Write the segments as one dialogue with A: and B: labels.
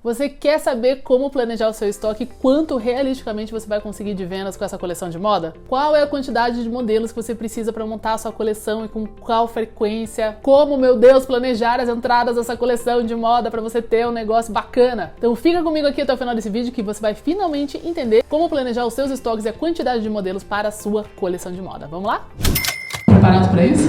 A: Você quer saber como planejar o seu estoque e quanto realisticamente você vai conseguir de vendas com essa coleção de moda? Qual é a quantidade de modelos que você precisa para montar a sua coleção e com qual frequência? Como, meu Deus, planejar as entradas dessa coleção de moda para você ter um negócio bacana? Então fica comigo aqui até o final desse vídeo que você vai finalmente entender como planejar os seus estoques e a quantidade de modelos para a sua coleção de moda. Vamos lá? Preparado para isso?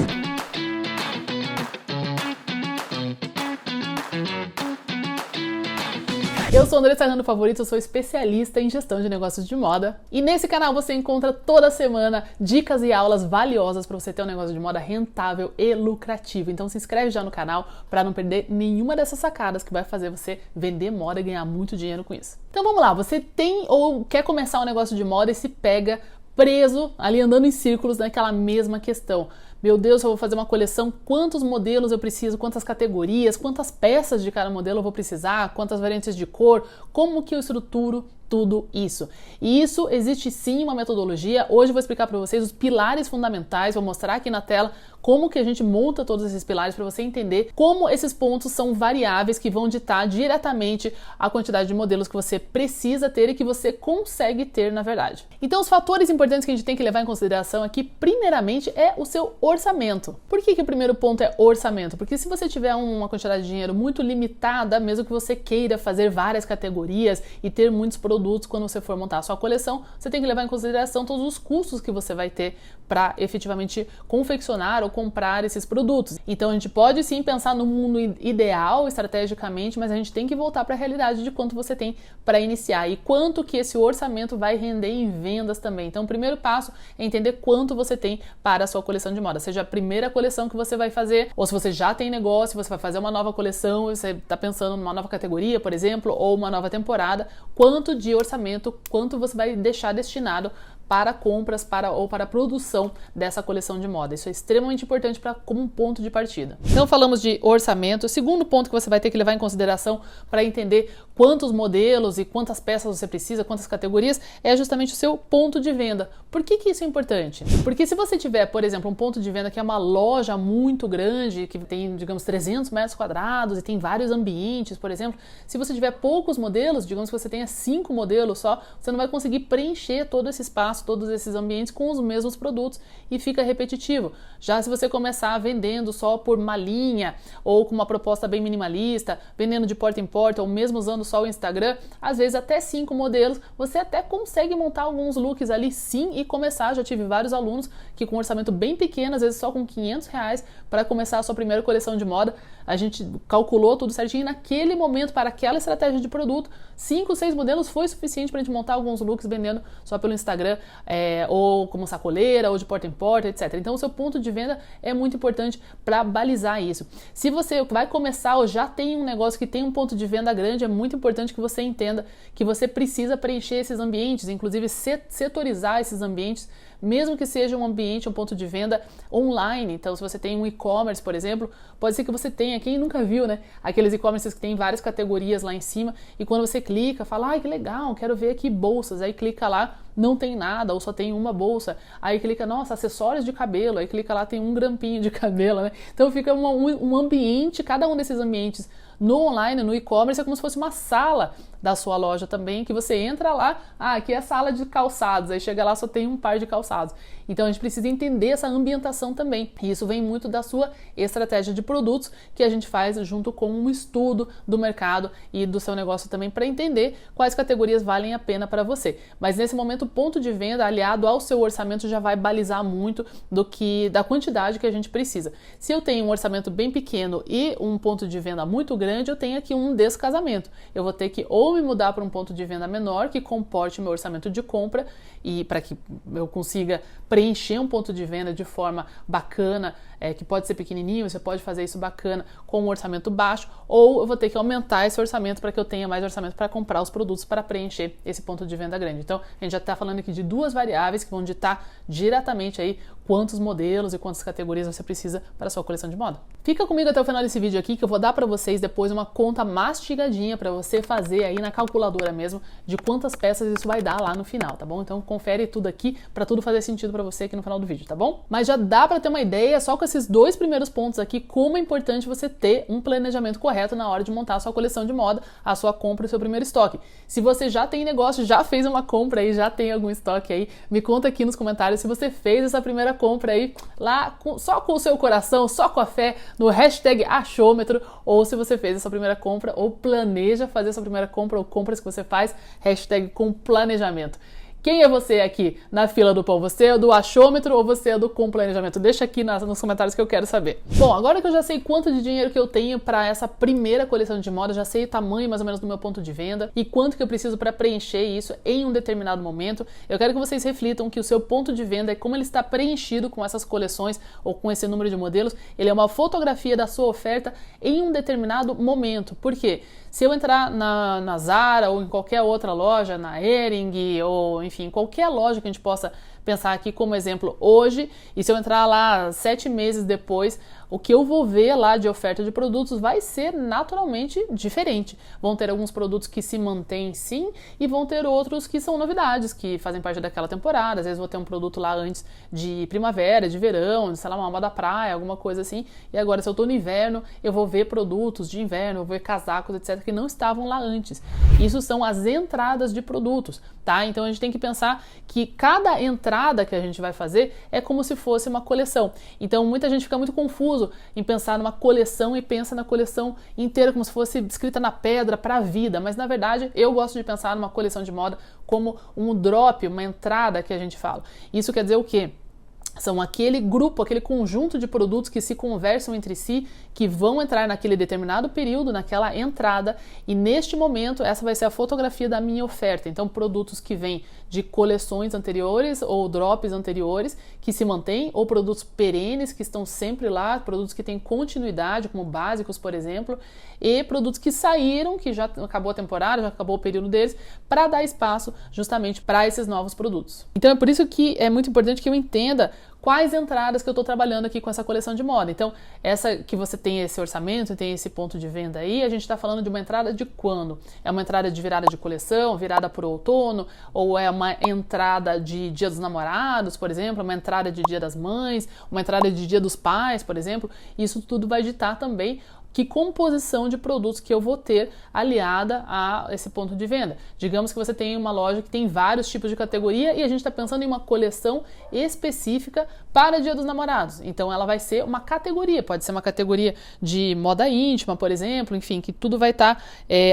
A: Eu sou Andressa Serrano Favorito, eu sou especialista em gestão de negócios de moda e nesse canal você encontra toda semana dicas e aulas valiosas para você ter um negócio de moda rentável e lucrativo. Então se inscreve já no canal para não perder nenhuma dessas sacadas que vai fazer você vender moda e ganhar muito dinheiro com isso. Então vamos lá, você tem ou quer começar um negócio de moda e se pega preso ali andando em círculos naquela mesma questão. Meu Deus, eu vou fazer uma coleção, quantos modelos eu preciso, quantas categorias, quantas peças de cada modelo eu vou precisar, quantas variantes de cor, como que eu estruturo tudo isso. E isso existe sim uma metodologia. Hoje eu vou explicar para vocês os pilares fundamentais, vou mostrar aqui na tela como que a gente monta todos esses pilares para você entender como esses pontos são variáveis que vão ditar diretamente a quantidade de modelos que você precisa ter e que você consegue ter na verdade. Então os fatores importantes que a gente tem que levar em consideração aqui, primeiramente, é o seu orçamento. Por que o primeiro ponto é orçamento? Porque se você tiver uma quantidade de dinheiro muito limitada, mesmo que você queira fazer várias categorias e ter muitos produtos quando você for montar a sua coleção, você tem que levar em consideração todos os custos que você vai ter para efetivamente confeccionar ou comprar esses produtos. Então a gente pode sim pensar no mundo ideal estrategicamente, mas a gente tem que voltar para a realidade de quanto você tem para iniciar e quanto que esse orçamento vai render em vendas também. Então o primeiro passo é entender quanto você tem para a sua coleção de moda, seja a primeira coleção que você vai fazer, ou se você já tem negócio, você vai fazer uma nova coleção, você está pensando numa nova categoria, por exemplo, ou uma nova temporada, quanto de orçamento, quanto você vai deixar destinado para compras ou para a produção dessa coleção de moda. Isso é extremamente importante como um ponto de partida. Então falamos de orçamento. O segundo ponto que você vai ter que levar em consideração para entender quantos modelos e quantas peças você precisa, quantas categorias, é justamente o seu ponto de venda. Por que isso é importante? Porque se você tiver, por exemplo, um ponto de venda que é uma loja muito grande, que tem, digamos, 300 metros quadrados e tem vários ambientes, por exemplo, se você tiver poucos modelos, digamos que você tenha 5 modelos só, você não vai conseguir preencher todo esse espaço, todos esses ambientes com os mesmos produtos e fica repetitivo. Já se você começar vendendo só por uma linha ou com uma proposta bem minimalista, vendendo de porta em porta ou mesmo usando só o Instagram, às vezes até 5 modelos, você até consegue montar alguns looks ali sim e começar. Já tive vários alunos que com um orçamento bem pequeno, às vezes só com R$500 para começar a sua primeira coleção de moda, a gente calculou tudo certinho e naquele momento, para aquela estratégia de produto, 5, 6 modelos foi suficiente para a gente montar alguns looks vendendo só pelo Instagram, ou como sacoleira, ou de porta em porta, etc. Então o seu ponto de venda é muito importante para balizar isso. Se você vai começar ou já tem um negócio que tem um ponto de venda grande, é muito importante que você entenda que você precisa preencher esses ambientes, inclusive setorizar esses ambientes, mesmo que seja um ambiente, um ponto de venda online. Então se você tem um e-commerce, por exemplo, pode ser que você tenha, quem nunca viu, né? Aqueles e-commerces que tem várias categorias lá em cima e quando você clica, fala, ai que legal, quero ver aqui bolsas, aí clica lá, não tem nada, ou só tem uma bolsa, aí clica, nossa, acessórios de cabelo, aí clica lá, tem um grampinho de cabelo, né? Então fica um ambiente, cada um desses ambientes no online, no e-commerce, é como se fosse uma sala da sua loja também, que você entra lá, aqui é a sala de calçados, aí chega lá, só tem um par de calçados. Então a gente precisa entender essa ambientação também, e isso vem muito da sua estratégia de produtos, que a gente faz junto com um estudo do mercado e do seu negócio também, para entender quais categorias valem a pena para você. Mas nesse momento, o ponto de venda aliado ao seu orçamento já vai balizar muito da quantidade que a gente precisa. Se eu tenho um orçamento bem pequeno e um ponto de venda muito grande, eu tenho aqui um descasamento. Eu vou ter que ou me mudar para um ponto de venda menor que comporte o meu orçamento de compra e para que eu consiga preencher um ponto de venda de forma bacana, que pode ser pequenininho, você pode fazer isso bacana com um orçamento baixo, ou eu vou ter que aumentar esse orçamento para que eu tenha mais orçamento para comprar os produtos para preencher esse ponto de venda grande. Então, a gente já está falando aqui de duas variáveis que vão ditar diretamente aí quantos modelos e quantas categorias você precisa para a sua coleção de moda. Fica comigo até o final desse vídeo aqui que eu vou dar para vocês depois uma conta mastigadinha para você fazer aí na calculadora mesmo de quantas peças isso vai dar lá no final, tá bom? Então confere tudo aqui para tudo fazer sentido para você aqui no final do vídeo, tá bom? Mas já dá para ter uma ideia só com esses dois primeiros pontos aqui, como é importante você ter um planejamento correto na hora de montar a sua coleção de moda, a sua compra e o seu primeiro estoque. Se você já tem negócio, já fez uma compra aí, já tem algum estoque aí, me conta aqui nos comentários se você fez essa primeira compra aí, lá só com o seu coração, só com a fé, no hashtag achômetro, ou se você fez essa primeira compra, ou planeja fazer essa primeira compra, ou compras que você faz, hashtag com planejamento. Quem é você aqui na fila do pão? Você é do achômetro ou você é do com planejamento? Deixa aqui nos comentários que eu quero saber. Bom, agora que eu já sei quanto de dinheiro que eu tenho para essa primeira coleção de moda, já sei o tamanho mais ou menos do meu ponto de venda e quanto que eu preciso para preencher isso em um determinado momento, eu quero que vocês reflitam que o seu ponto de venda é como ele está preenchido com essas coleções ou com esse número de modelos. Ele é uma fotografia da sua oferta em um determinado momento. Por quê? Se eu entrar na Zara ou em qualquer outra loja, na Hering ou enfim, qualquer loja que a gente possa pensar aqui como exemplo hoje, e se eu entrar lá 7 meses depois, o que eu vou ver lá de oferta de produtos vai ser naturalmente diferente. Vão ter alguns produtos que se mantêm sim, e vão ter outros que são novidades, que fazem parte daquela temporada. Às vezes vou ter um produto lá antes de primavera, de verão, de, sei lá, uma moda praia, alguma coisa assim, e agora se eu tô no inverno, eu vou ver produtos de inverno, eu vou ver casacos, etc, que não estavam lá antes. Isso são as entradas de produtos, tá? Então a gente tem que pensar que cada entrada que a gente vai fazer é como se fosse uma coleção. Então muita gente fica muito confuso em pensar numa coleção e pensa na coleção inteira como se fosse escrita na pedra para a vida, mas na verdade eu gosto de pensar numa coleção de moda como um drop, uma entrada que a gente fala. Isso quer dizer o quê? São aquele grupo, aquele conjunto de produtos que se conversam entre si, que vão entrar naquele determinado período, naquela entrada, e neste momento essa vai ser a fotografia da minha oferta. Então, produtos que vêm de coleções anteriores ou drops anteriores que se mantêm, ou produtos perenes que estão sempre lá, produtos que têm continuidade, como básicos, por exemplo, e produtos que saíram, que já acabou a temporada, já acabou o período deles, para dar espaço justamente para esses novos produtos. Então é por isso que é muito importante que eu entenda quais entradas que eu estou trabalhando aqui com essa coleção de moda. Então, essa que você tem esse orçamento, tem esse ponto de venda aí, a gente está falando de uma entrada de quando? É uma entrada de virada de coleção, virada por outono, ou é uma entrada de Dia dos Namorados, por exemplo, uma entrada de Dia das Mães, uma entrada de Dia dos Pais, por exemplo. Isso tudo vai ditar também que composição de produtos que eu vou ter aliada a esse ponto de venda. Digamos que você tem uma loja que tem vários tipos de categoria e a gente está pensando em uma coleção específica para Dia dos Namorados. Então ela vai ser uma categoria, pode ser uma categoria de moda íntima, por exemplo, enfim, que tudo vai estar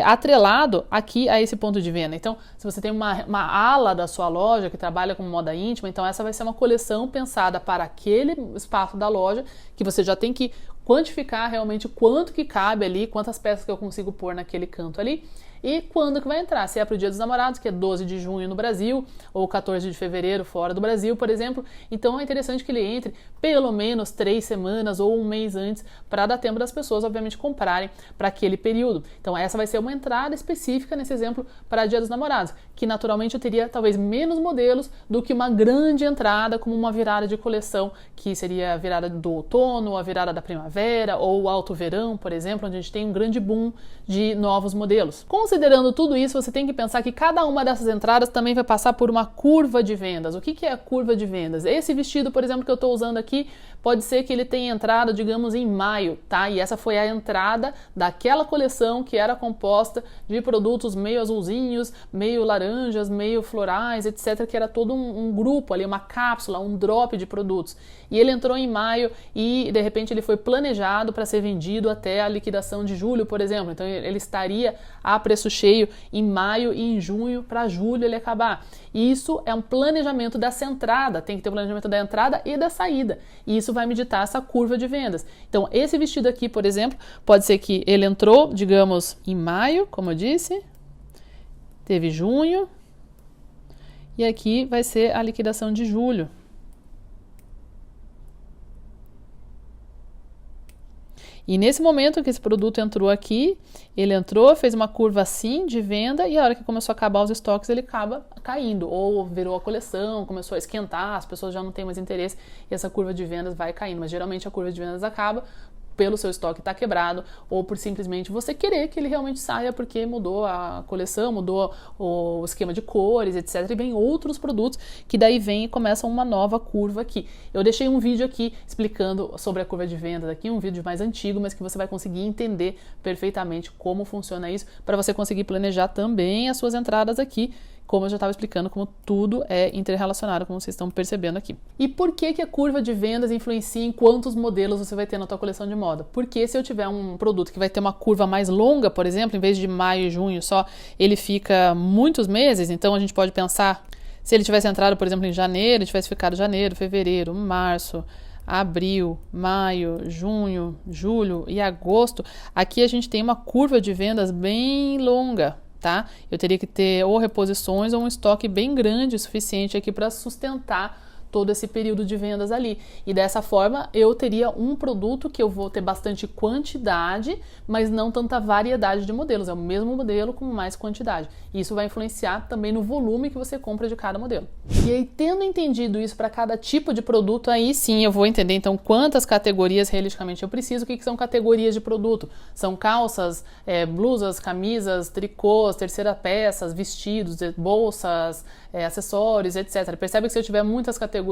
A: atrelado aqui a esse ponto de venda. Então, se você tem uma ala da sua loja que trabalha com moda íntima, então essa vai ser uma coleção pensada para aquele espaço da loja, que você já tem que quantificar realmente quanto que cabe ali, quantas peças que eu consigo pôr naquele canto ali e quando que vai entrar. Se é para o Dia dos Namorados, que é 12 de junho no Brasil, ou 14 de fevereiro fora do Brasil, por exemplo. Então é interessante que ele entre pelo menos 3 semanas ou um mês antes para dar tempo das pessoas, obviamente, comprarem para aquele período. Então essa vai ser uma entrada específica nesse exemplo para Dia dos Namorados, que naturalmente eu teria talvez menos modelos do que uma grande entrada como uma virada de coleção, que seria a virada do outono, a virada da primavera ou o alto verão, por exemplo, onde a gente tem um grande boom de novos modelos. Considerando tudo isso, você tem que pensar que cada uma dessas entradas também vai passar por uma curva de vendas. O que é a curva de vendas? Esse vestido, por exemplo, que eu estou usando aqui, pode ser que ele tenha entrada, digamos, em maio, tá? E essa foi a entrada daquela coleção que era composta de produtos meio azulzinhos, meio laranjas, meio florais, etc., que era todo um grupo ali, uma cápsula, um drop de produtos. E ele entrou em maio e, de repente, ele foi planejado para ser vendido até a liquidação de julho, por exemplo. Então, ele estaria a preço cheio em maio e em junho, para julho ele acabar. E isso é um planejamento dessa entrada, tem que ter o planejamento da entrada e da saída. E isso vai me ditar essa curva de vendas. Então, esse vestido aqui, por exemplo, pode ser que ele entrou, digamos, em maio, como eu disse, teve junho, e aqui vai ser a liquidação de julho. E nesse momento que esse produto entrou aqui, ele entrou, fez uma curva assim de venda e a hora que começou a acabar os estoques, ele acaba caindo. Ou virou a coleção, começou a esquentar, as pessoas já não têm mais interesse e essa curva de vendas vai caindo. Mas geralmente a curva de vendas acaba pelo seu estoque estar quebrado ou por simplesmente você querer que ele realmente saia porque mudou a coleção, mudou o esquema de cores, etc. E vem outros produtos que daí vem e começam uma nova curva aqui. Eu deixei um vídeo aqui explicando sobre a curva de vendas aqui, um vídeo mais antigo, mas que você vai conseguir entender perfeitamente como funciona isso para você conseguir planejar também as suas entradas aqui, como eu já estava explicando, como tudo é interrelacionado, como vocês estão percebendo aqui. E por que a curva de vendas influencia em quantos modelos você vai ter na tua coleção de moda? Porque se eu tiver um produto que vai ter uma curva mais longa, por exemplo, em vez de maio e junho só, ele fica muitos meses, então a gente pode pensar, se ele tivesse entrado, por exemplo, em janeiro, tivesse ficado janeiro, fevereiro, março, abril, maio, junho, julho e agosto, aqui a gente tem uma curva de vendas bem longa, tá? Eu teria que ter ou reposições ou um estoque bem grande o suficiente aqui para sustentar todo esse período de vendas ali. E dessa forma, eu teria um produto que eu vou ter bastante quantidade, mas não tanta variedade de modelos. É o mesmo modelo com mais quantidade. E isso vai influenciar também no volume que você compra de cada modelo. E aí, tendo entendido isso para cada tipo de produto, aí sim eu vou entender então quantas categorias realisticamente eu preciso. O que são categorias de produto? São calças, blusas, camisas, tricôs, terceira peças, vestidos, bolsas, acessórios, etc. Percebe que se eu tiver muitas categorias,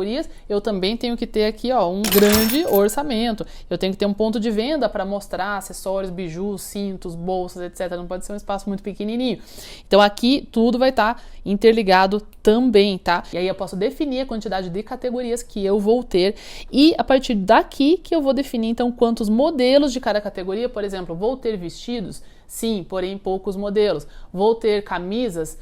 A: eu também tenho que ter aqui um grande orçamento. Eu tenho que ter um ponto de venda para mostrar acessórios, bijus, cintos, bolsas, etc. Não pode ser um espaço muito pequenininho. Então aqui tudo vai estar interligado também, tá? E aí eu posso definir a quantidade de categorias que eu vou ter e a partir daqui que eu vou definir então quantos modelos de cada categoria. Por exemplo, vou ter vestidos? Sim, porém poucos modelos. Vou ter camisas?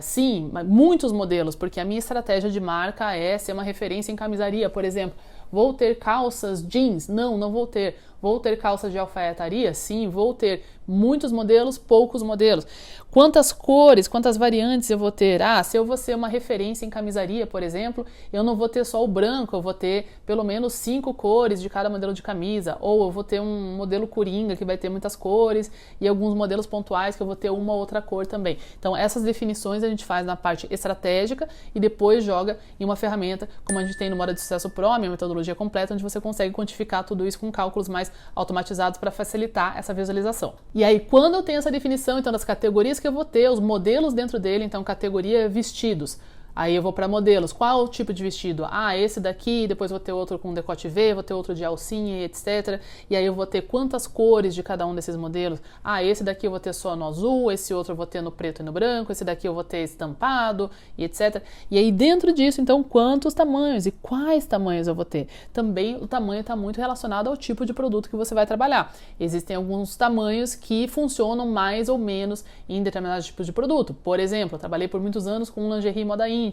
A: Sim, muitos modelos, porque a minha estratégia de marca é ser uma referência em camisaria, por exemplo. Vou ter calças jeans? Não vou ter. Vou ter calças de alfaiataria? Sim, vou ter. Muitos modelos, poucos modelos. Quantas cores, quantas variantes eu vou ter? Se eu vou ser uma referência em camisaria, por exemplo, eu não vou ter só o branco, eu vou ter pelo menos 5 cores de cada modelo de camisa. Ou eu vou ter um modelo coringa que vai ter muitas cores e alguns modelos pontuais que eu vou ter uma ou outra cor também. Então essas definições a gente faz na parte estratégica e depois joga em uma ferramenta como a gente tem no Moda de Sucesso Pro, a minha metodologia completa, onde você consegue quantificar tudo isso com cálculos mais automatizados para facilitar essa visualização. E aí, quando eu tenho essa definição, então, das categorias que eu vou ter, os modelos dentro dele, então, categoria vestidos. Aí eu vou para modelos. Qual o tipo de vestido? Esse daqui, depois vou ter outro com decote V, vou ter outro de alcinha, etc. E aí eu vou ter quantas cores de cada um desses modelos. Esse daqui eu vou ter só no azul, esse outro eu vou ter no preto e no branco, esse daqui eu vou ter estampado, e etc. E aí dentro disso, então, quantos tamanhos e quais tamanhos eu vou ter? Também o tamanho está muito relacionado ao tipo de produto que você vai trabalhar. Existem alguns tamanhos que funcionam mais ou menos em determinados tipos de produto. Por exemplo, eu trabalhei por muitos anos com lingerie moda íntima.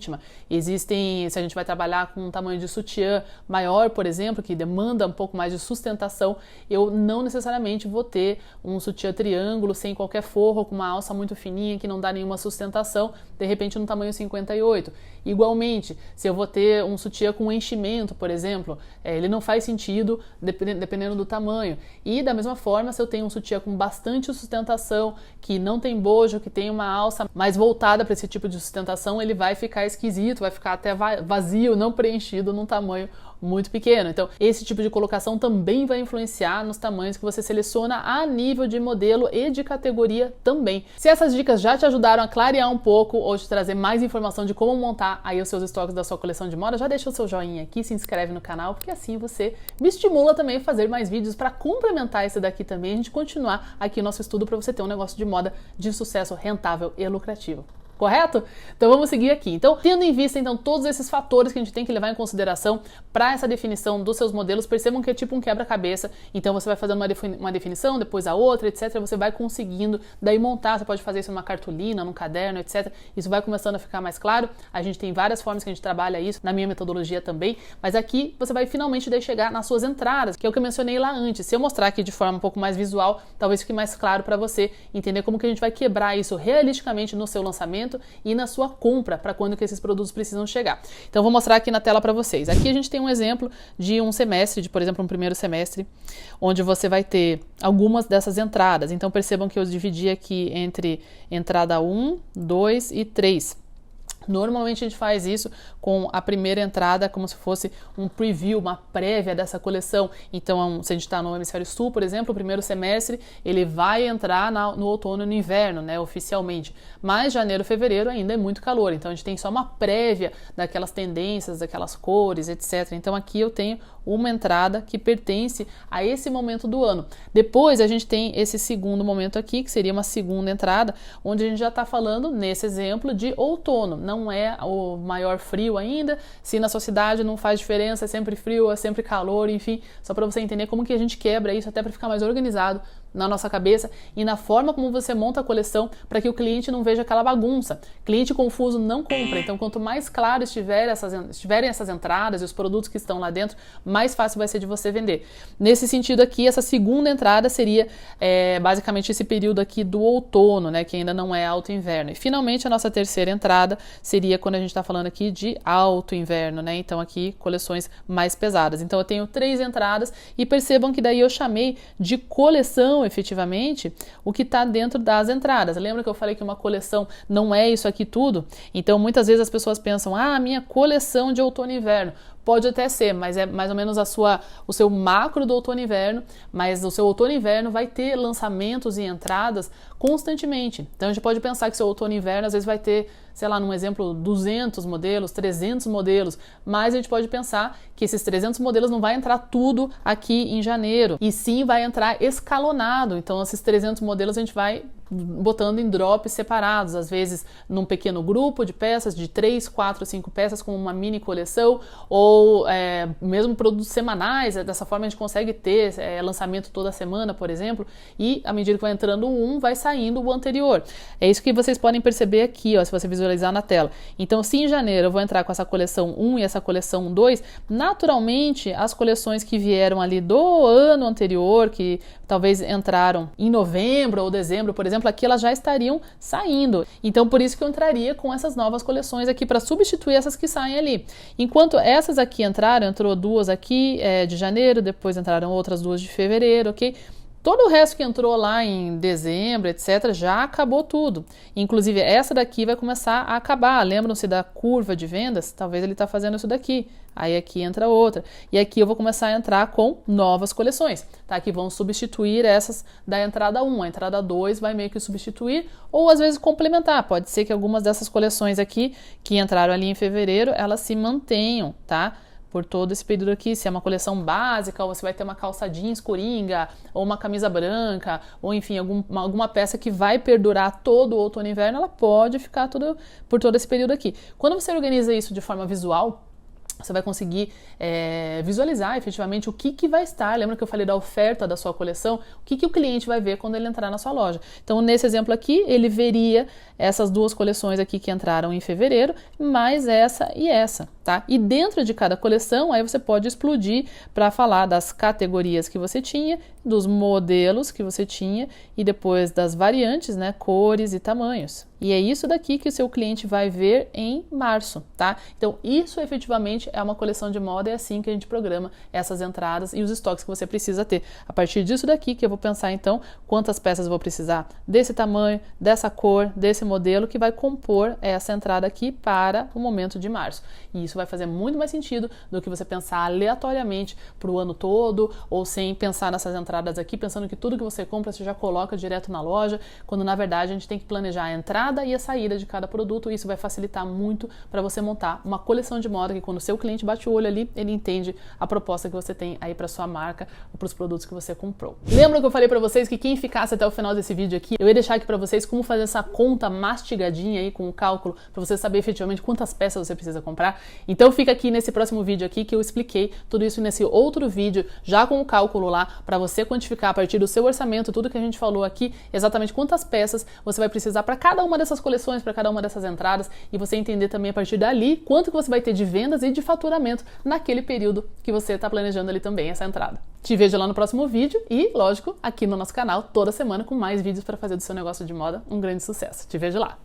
A: Existem, se a gente vai trabalhar com um tamanho de sutiã maior, por exemplo, que demanda um pouco mais de sustentação, eu não necessariamente vou ter um sutiã triângulo sem qualquer forro, com uma alça muito fininha que não dá nenhuma sustentação, de repente no tamanho 58. Igualmente, se eu vou ter um sutiã com enchimento, por exemplo, ele não faz sentido dependendo do tamanho. E da mesma forma, se eu tenho um sutiã com bastante sustentação, que não tem bojo, que tem uma alça mais voltada para esse tipo de sustentação, ele vai ficar esquisito, vai ficar até vazio, não preenchido num tamanho muito pequeno. Então, esse tipo de colocação também vai influenciar nos tamanhos que você seleciona a nível de modelo e de categoria também. Se essas dicas já te ajudaram a clarear um pouco ou te trazer mais informação de como montar aí os seus estoques da sua coleção de moda, já deixa o seu joinha aqui, se inscreve no canal, porque assim você me estimula também a fazer mais vídeos para complementar esse daqui também, a gente continuar aqui o nosso estudo para você ter um negócio de moda de sucesso, rentável e lucrativo. Correto? Então vamos seguir aqui. Então, tendo em vista então todos esses fatores que a gente tem que levar em consideração para essa definição dos seus modelos, percebam que é tipo um quebra-cabeça. Então você vai fazendo uma definição, depois a outra, etc. Você vai conseguindo daí montar, você pode fazer isso numa cartolina, num caderno, etc. Isso vai começando a ficar mais claro. A gente tem várias formas que a gente trabalha isso, na minha metodologia também, mas aqui você vai finalmente daí chegar nas suas entradas, que é o que eu mencionei lá antes. Se eu mostrar aqui de forma um pouco mais visual, talvez fique mais claro para você entender como que a gente vai quebrar isso realisticamente no seu lançamento e na sua compra, para quando que esses produtos precisam chegar. Então vou mostrar aqui na tela para vocês. Aqui a gente tem um exemplo de um semestre, por exemplo, um primeiro semestre, onde você vai ter algumas dessas entradas. Então percebam que eu dividi aqui entre entrada 1, 2 e 3. Normalmente a gente faz isso com a primeira entrada como se fosse um preview, uma prévia dessa coleção. Então, se a gente está no hemisfério sul, por exemplo, o primeiro semestre ele vai entrar no outono e no inverno, né, oficialmente. Mas janeiro, fevereiro ainda é muito calor, então a gente tem só uma prévia daquelas tendências, daquelas cores, etc. Então aqui eu tenho uma entrada que pertence a esse momento do ano. Depois a gente tem esse segundo momento aqui, que seria uma segunda entrada, onde a gente já está falando, nesse exemplo, de outono. Não é o maior frio ainda, se na sua cidade não faz diferença, é sempre frio, é sempre calor, enfim, só para você entender como que a gente quebra isso até para ficar mais organizado na nossa cabeça e na forma como você monta a coleção para que o cliente não veja aquela bagunça. Cliente confuso não compra, então quanto mais claro estiverem essas entradas e os produtos que estão lá dentro, mais fácil vai ser de você vender. Nesse sentido aqui, essa segunda entrada seria basicamente esse período aqui do outono, né, que ainda não é alto inverno. E finalmente a nossa terceira entrada seria quando a gente está falando aqui de alto inverno, né, então aqui coleções mais pesadas. Então eu tenho 3 entradas e percebam que daí eu chamei de coleção efetivamente o que está dentro das entradas. Lembra que eu falei que uma coleção não é isso aqui tudo? Então muitas vezes as pessoas pensam, a minha coleção de outono e inverno. Pode até ser, mas é mais ou menos o seu macro do outono e inverno, mas o seu outono e inverno vai ter lançamentos e entradas constantemente. Então a gente pode pensar que seu outono e inverno às vezes vai ter, sei lá, num exemplo, 200 modelos, 300 modelos, mas a gente pode pensar que esses 300 modelos não vai entrar tudo aqui em janeiro, e sim vai entrar escalonado. Então esses 300 modelos a gente vai botando em drops separados, às vezes num pequeno grupo de peças, de 3, 4, 5 peças, como uma mini coleção, ou mesmo produtos semanais. Dessa forma a gente consegue ter lançamento toda semana, por exemplo, e à medida que vai entrando um, vai saindo o anterior. É isso que vocês podem perceber aqui, ó, se você visualizar na tela. Então, se em janeiro eu vou entrar com essa coleção 1 e essa coleção 2, naturalmente as coleções que vieram ali do ano anterior, que talvez entraram em novembro ou dezembro, por exemplo, aqui elas já estariam saindo. Então, por isso que eu entraria com essas novas coleções aqui para substituir essas que saem ali. Enquanto essas aqui entrou 2 aqui de janeiro, depois entraram outras 2 de fevereiro, ok? Todo o resto que entrou lá em dezembro, etc., já acabou tudo. Inclusive, essa daqui vai começar a acabar. Lembram-se da curva de vendas? Talvez ele está fazendo isso daqui. Aí aqui entra outra. E aqui eu vou começar a entrar com novas coleções, tá? Que vão substituir essas da entrada 1. A entrada 2 vai meio que substituir ou às vezes complementar. Pode ser que algumas dessas coleções aqui que entraram ali em fevereiro, elas se mantenham, tá? Por todo esse período aqui, se é uma coleção básica, ou você vai ter uma calça jeans coringa, ou uma camisa branca, ou enfim, alguma peça que vai perdurar todo o outono e inverno, ela pode ficar por todo esse período aqui. Quando você organiza isso de forma visual, você vai conseguir visualizar efetivamente o que vai estar. Lembra que eu falei da oferta da sua coleção? O que o cliente vai ver quando ele entrar na sua loja? Então, nesse exemplo aqui, ele veria essas 2 coleções aqui que entraram em fevereiro, mais essa e essa, tá? E dentro de cada coleção, aí você pode explodir para falar das categorias que você tinha, dos modelos que você tinha e depois das variantes, né, cores e tamanhos. E é isso daqui que o seu cliente vai ver em março, tá? Então, isso efetivamente é uma coleção de moda, é assim que a gente programa essas entradas e os estoques que você precisa ter. A partir disso daqui que eu vou pensar, então, quantas peças eu vou precisar desse tamanho, dessa cor, desse modelo que vai compor essa entrada aqui para o momento de março. E isso vai fazer muito mais sentido do que você pensar aleatoriamente para o ano todo, ou sem pensar nessas entradas aqui, pensando que tudo que você compra você já coloca direto na loja, quando na verdade a gente tem que planejar a entrada e a saída de cada produto. E isso vai facilitar muito para você montar uma coleção de moda que quando o seu cliente bate o olho ali, ele entende a proposta que você tem aí para sua marca ou para os produtos que você comprou. Lembra que eu falei para vocês que quem ficasse até o final desse vídeo aqui, eu ia deixar aqui para vocês como fazer essa conta mastigadinha aí com o cálculo para você saber efetivamente quantas peças você precisa comprar. Então fica aqui nesse próximo vídeo aqui que eu expliquei tudo isso nesse outro vídeo, já com o cálculo lá, para você quantificar a partir do seu orçamento tudo que a gente falou aqui, exatamente quantas peças você vai precisar para cada uma dessas coleções, para cada uma dessas entradas, e você entender também a partir dali quanto que você vai ter de vendas e de faturamento naquele período que você está planejando ali também essa entrada. Te vejo lá no próximo vídeo e, lógico, aqui no nosso canal toda semana com mais vídeos para fazer do seu negócio de moda um grande sucesso. Te vejo lá!